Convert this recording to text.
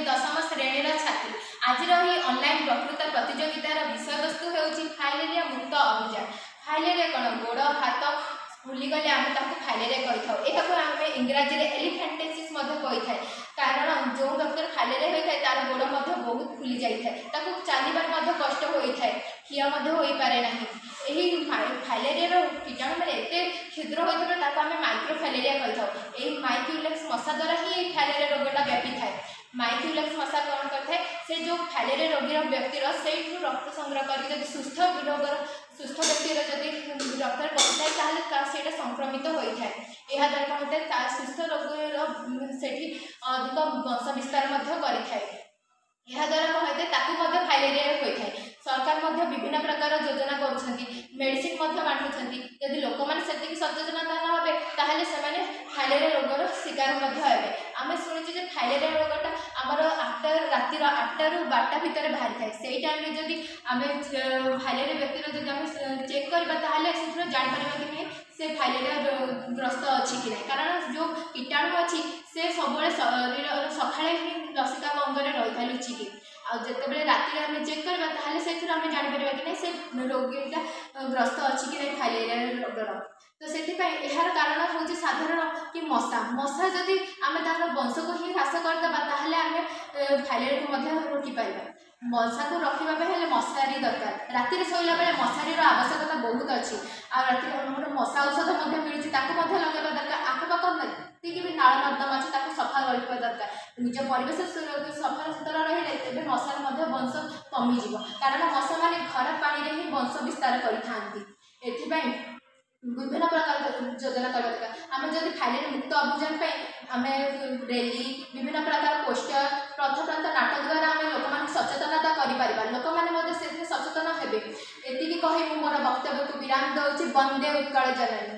दशम श्रेणीर छात्री। आज ऑनलाइन वक्तृता प्रतियोगितार विषयवस्तु होउछि फाइलेरिया मुक्त अभियान। फाइलेरिया कौन गोड़ हाथ फुलीगले आम फाइलेरिया कही था। आम इंग्राजी में एलिफेंटेसिस कही था, कारण जो व्यक्तिर फाइलेरिया होता है तार गोड़ बहुत फुली जाए, चलबार कष्ट होता है, खिया हो पारे ना। फाइलेरिया कीटाणु मैंने एत क्षुद्र होता है आम माइक्रोफाइलेरिया कही था। यही माइक्रोलेक्स मशा द्वारा ही फाइलेरिया रोगटा व्यापी थाए। माइक्रोलेक्स मशा कौन करता है, से जो फाइलेरिया रोगी व्यक्तिर से रक्त संग्रह कर सुस्थ रोगर सुस्थ व्यक्तिर जब रक्त पहुँचाए से संक्रमित होता है। यह द्वारा कौन होता है, सुस्थ रोगर से अधिक वंश विस्तार करें। यह द्वारा कौन होता है, फाइलेरिया होता है। सरकार विभिन्न प्रकार योजना कर मेडिसिन बांटुंट। यदि लोक मैंने सचेतनता न हे से फाइलेरिया रोगर शिकार हे। आम शुणुचे फाइलेरिया रोगटा आमर राति 8टा ରୁ 12ଟା भितर बाहरी थाए। से टाइम जदि आम फाइलेरिया व्यक्तिर जब आम चेक करवा से जापर कि नहीं से फाइलेरिया ग्रस्त अच्छी कि नहीं, कारण जो कीटाणु अच्छी से सब शरीर सकाଳେ ही लसिका अंगरे रही था लुचिकी। आते राति आम चेक करवा से आम जापर कि नहीं से रोगीटा ग्रस्त अच्छी कि नहीं फाइलेरिया रोगर। तो से यार कारण हूँ साधारण कि मशा मशा जदि आम तार वंश को ही ह्रास करदे आम फाइलेरिया को रोकी पार। मशा को रखापे मशारी दरकार। राति शोला बेले मशारी आवश्यकता बहुत अच्छी। राति मशा औषध मिलूँ लगेगा दरकार। आखपाख जी भी नाल नर्दमा अच्छे सफा रहा दरकार। निज परिवेश सफा सुतरा रही मशार वंश कमिज, कारण मशा मैंने खराब पानी ही वंश विस्तार करते। विभिन्न प्रकार योजना करवा दरकार। आम जब फाइलेरिया मुक्त अभियान आम रैली विभिन्न प्रकार पोस्टर पथप्रांत नाटक द्वारा आम लोक सचेतनता कर लोक मैंने सचेतन हे। ये कही मोर वक्तव्य को विराम दूसरी। वंदे उत्कल जननी।